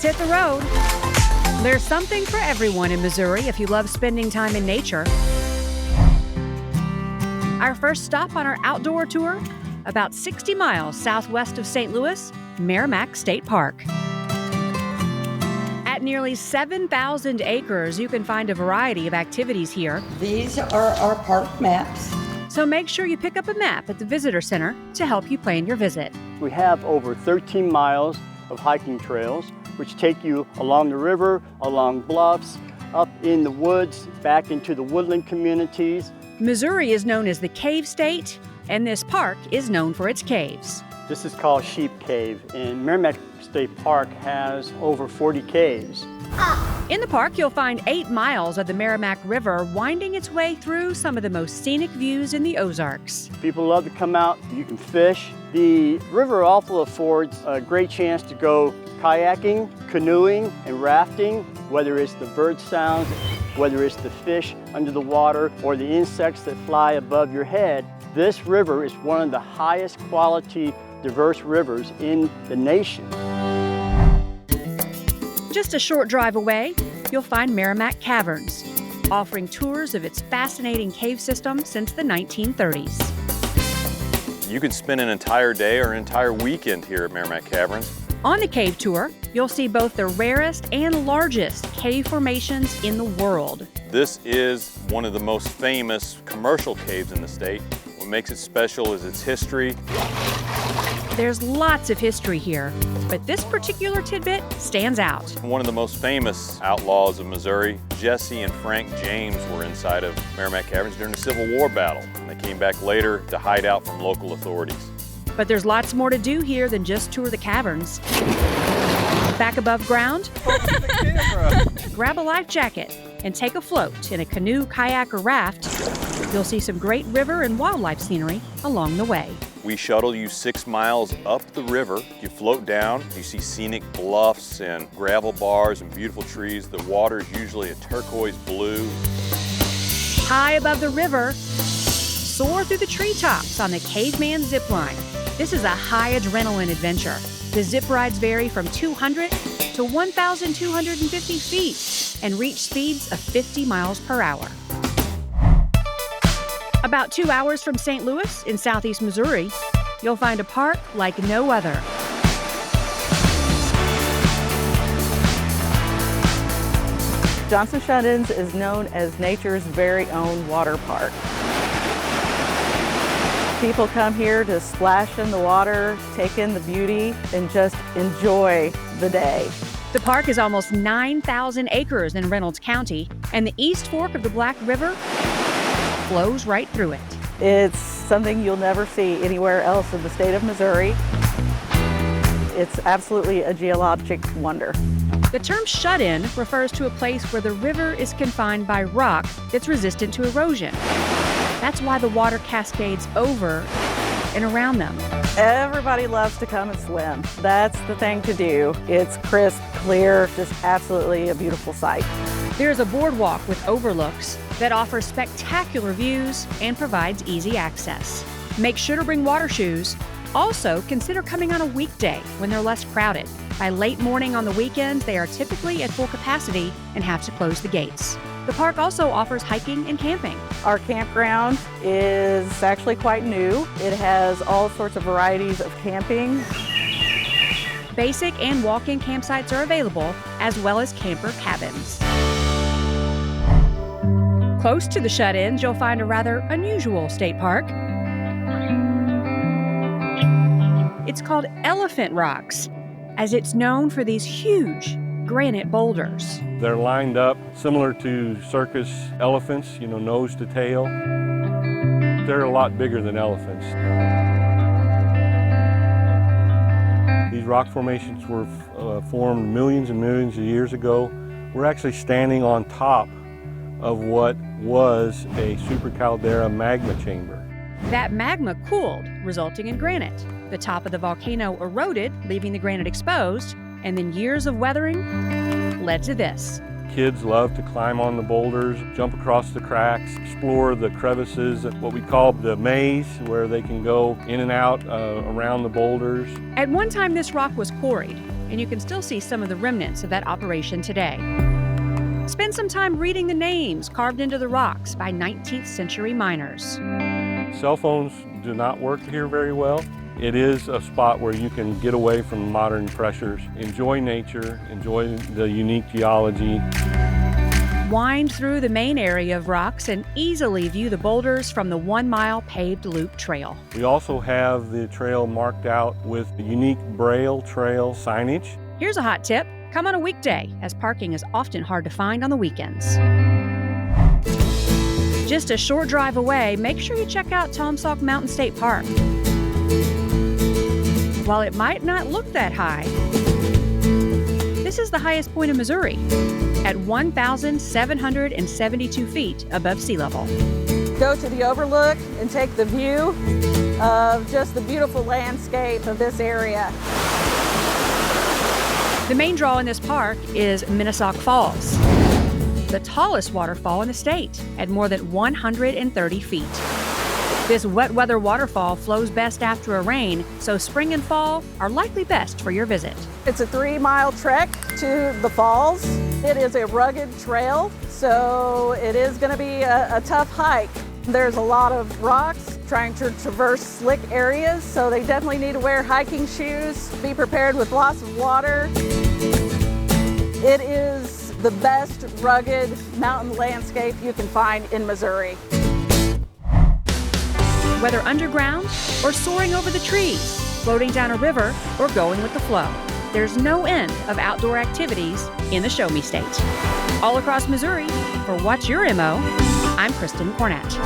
let's hit the road. There's something for everyone in Missouri if you love spending time in nature. Our first stop on our outdoor tour, about 60 miles southwest of St. Louis, Meramec State Park. At nearly 7,000 acres, you can find a variety of activities here. These are our park maps. So make sure you pick up a map at the Visitor Center to help you plan your visit. We have over 13 miles of hiking trails, which take you along the river, along bluffs, up in the woods, back into the woodland communities. Missouri is known as the Cave State, and this park is known for its caves. This is called Sheep Cave, and Meramec State Park has over 40 caves. In the park, you'll find 8 miles of the Meramec River winding its way through some of the most scenic views in the Ozarks. People love to come out, you can fish. The river also affords a great chance to go kayaking, canoeing, and rafting, whether it's the bird sounds, whether it's the fish under the water, or the insects that fly above your head. This river is one of the highest quality, diverse rivers in the nation. Just a short drive away, you'll find Meramec Caverns, offering tours of its fascinating cave system since the 1930s. You can spend an entire day or an entire weekend here at Meramec Caverns. On the cave tour, you'll see both the rarest and largest cave formations in the world. This is one of the most famous commercial caves in the state. What makes it special is its history. There's lots of history here, but this particular tidbit stands out. One of the most famous outlaws of Missouri, Jesse and Frank James, were inside of Meramec Caverns during the Civil War battle. They came back later to hide out from local authorities. But there's lots more to do here than just tour the caverns. Back above ground, grab a life jacket and take a float in a canoe, kayak, or raft. You'll see some great river and wildlife scenery along the way. We shuttle you 6 miles up the river. You float down, you see scenic bluffs and gravel bars and beautiful trees. The water is usually a turquoise blue. High above the river, soar through the treetops on the Caveman Zip Line. This is a high adrenaline adventure. The zip rides vary from 200 to 1,250 feet and reach speeds of 50 miles per hour. About 2 hours from St. Louis in southeast Missouri, you'll find a park like no other. Johnson Shut-ins is known as nature's very own water park. People come here to splash in the water, take in the beauty, and just enjoy the day. The park is almost 9,000 acres in Reynolds County, and the East Fork of the Black River flows right through it. It's something you'll never see anywhere else in the state of Missouri. It's absolutely a geologic wonder. The term shut-in refers to a place where the river is confined by rock that's resistant to erosion. That's why the water cascades over and around them. Everybody loves to come and swim. That's the thing to do. It's crisp, clear, just absolutely a beautiful sight. There's a boardwalk with overlooks that offers spectacular views and provides easy access. Make sure to bring water shoes. Also, consider coming on a weekday when they're less crowded. By late morning on the weekends, they are typically at full capacity and have to close the gates. The park also offers hiking and camping. Our campground is actually quite new. It has all sorts of varieties of camping. Basic and walk-in campsites are available, as well as camper cabins. Close to the shut-ins, you'll find a rather unusual state park. It's called Elephant Rocks, as it's known for these huge granite boulders. They're lined up similar to circus elephants, nose to tail. They're a lot bigger than elephants. These rock formations were formed millions and millions of years ago. We're actually standing on top of what was a supercaldera magma chamber. That magma cooled, resulting in granite. The top of the volcano eroded, leaving the granite exposed, and then years of weathering led to this. Kids love to climb on the boulders, jump across the cracks, explore the crevices, what we call the maze, where they can go in and out around the boulders. At one time, this rock was quarried, and you can still see some of the remnants of that operation today. Spend some time reading the names carved into the rocks by 19th century miners. Cell phones do not work here very well. It is a spot where you can get away from modern pressures, enjoy nature, enjoy the unique geology. Wind through the main area of rocks and easily view the boulders from the 1-mile paved loop trail. We also have the trail marked out with unique Braille trail signage. Here's a hot tip. Come on a weekday, as parking is often hard to find on the weekends. Just a short drive away, make sure you check out Taumsauk Mountain State Park. While it might not look that high, this is the highest point in Missouri at 1,772 feet above sea level. Go to the overlook and take the view of just the beautiful landscape of this area. The main draw in this park is Minnesauk Falls, the tallest waterfall in the state at more than 130 feet. This wet weather waterfall flows best after a rain, so spring and fall are likely best for your visit. It's a 3-mile trek to the falls. It is a rugged trail, so it is going to be a tough hike. There's a lot of rocks trying to traverse slick areas, so they definitely need to wear hiking shoes, be prepared with lots of water. It is the best rugged mountain landscape you can find in Missouri. Whether underground or soaring over the trees, floating down a river or going with the flow, there's no end of outdoor activities in the Show Me State. All across Missouri, for What's Your MO, I'm Kristen Cornett.